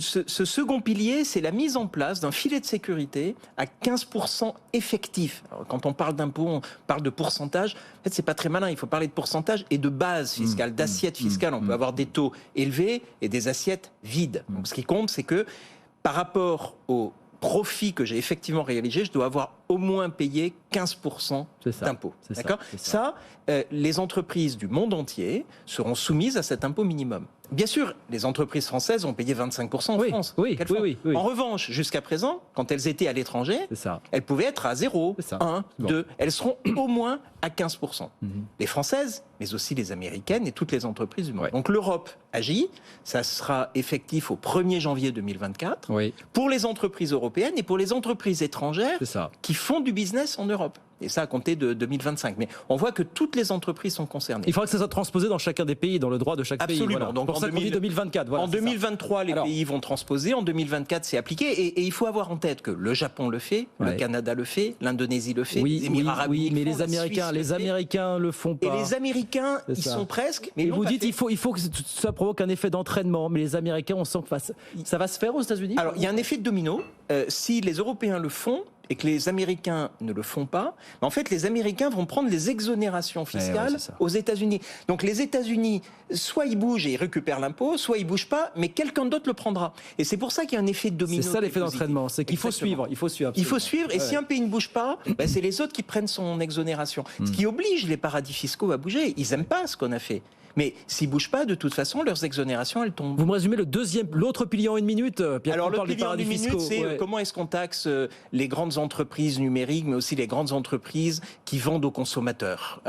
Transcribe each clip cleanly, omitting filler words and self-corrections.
Ce second pilier, c'est la mise en place d'un filet de sécurité à 15% effectif. Alors, quand on parle d'impôt, on parle de pourcentage. En fait, c'est pas très malin. Il faut parler de pourcentage et de base fiscale, d'assiette fiscale. On peut avoir des taux élevés et des assiettes vides. Donc, ce qui compte, c'est que par rapport au profit que j'ai effectivement réalisé, je dois avoir au moins payé 15% d'impôt. D'accord ? Ça, les entreprises du monde entier seront soumises à cet impôt minimum. Bien sûr, les entreprises françaises ont payé 25% en France. Oui. En revanche, jusqu'à présent, quand elles étaient à l'étranger, elles pouvaient être à 0, 1, 2. Elles seront au moins à 15%. Les Françaises, mais aussi les Américaines et toutes les entreprises du monde. Donc l'Europe agit. Ça sera effectif au 1er janvier 2024 pour les entreprises européennes et pour les entreprises étrangères qui font du business en Europe. Et ça à compter de 2025. Mais on voit que toutes les entreprises sont concernées. Il faudra que ça soit transposé dans chacun des pays, dans le droit de chaque pays. Absolument. Donc, pour ça qu'on dit 2024. Voilà, en 2023, les pays vont transposer. En 2024, c'est appliqué. Et il faut avoir en tête que le Japon le fait, le Canada le fait, l'Indonésie le fait, les Émirats Arabes Unis mais les Américains le font pas. Et les Américains, ils sont presque. Mais et vous dites, il faut que ça provoque un effet d'entraînement. Mais les Américains, on sent que ça va se faire aux États-Unis. Alors, il y a un effet de domino. Si les Européens le font, et que les Américains ne le font pas, en fait, les Américains vont prendre les exonérations fiscales aux États-Unis. Donc les États-Unis, soit ils bougent et ils récupèrent l'impôt, soit ils bougent pas, mais quelqu'un d'autre le prendra. Et c'est pour ça qu'il y a un effet de domino. C'est ça l'effet d'entraînement, c'est qu'il faut suivre. Il faut suivre, et si un pays ne bouge pas, c'est les autres qui prennent son exonération. Ce qui oblige les paradis fiscaux à bouger. Ils n'aiment pas ce qu'on a fait. Mais s'ils ne bougent pas, de toute façon, leurs exonérations, elles tombent. Vous me résumez l'autre pilier en une minute, Pierre. Alors, le pilier en une minute, c'est comment est-ce qu'on taxe les grandes entreprises numériques, mais aussi les grandes entreprises qui vendent aux consommateurs.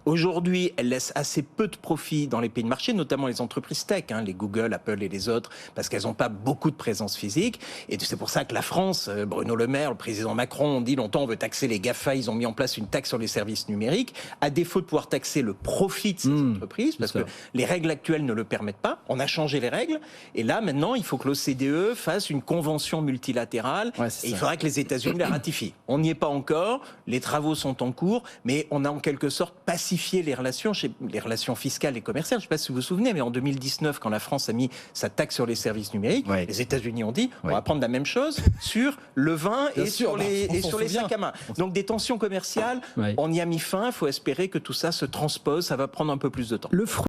Aujourd'hui, elles laissent assez peu de profit dans les pays de marché, notamment les entreprises tech, les Google, Apple et les autres, parce qu'elles n'ont pas beaucoup de présence physique. Et c'est pour ça que la France, Bruno Le Maire, le président Macron, ont dit longtemps on veut taxer les GAFA. Ils ont mis en place une taxe sur les services numériques, à défaut de pouvoir taxer le profit de ces entreprises, parce que les règles actuelles ne le permettent pas. On a changé les règles. Et là, maintenant, il faut que l'OCDE fasse une convention multilatérale. Et il faudra que les États-Unis la ratifient. On n'y est pas encore. Les travaux sont en cours. Mais on a en quelque sorte pacifié les relations fiscales et commerciales. Je ne sais pas si vous vous souvenez, mais en 2019, quand la France a mis sa taxe sur les services numériques, les États-Unis ont dit on va prendre la même chose sur le vin et sur les sacs à main. Donc des tensions commerciales, on y a mis fin. Il faut espérer que tout ça se transpose. Ça va prendre un peu plus de temps.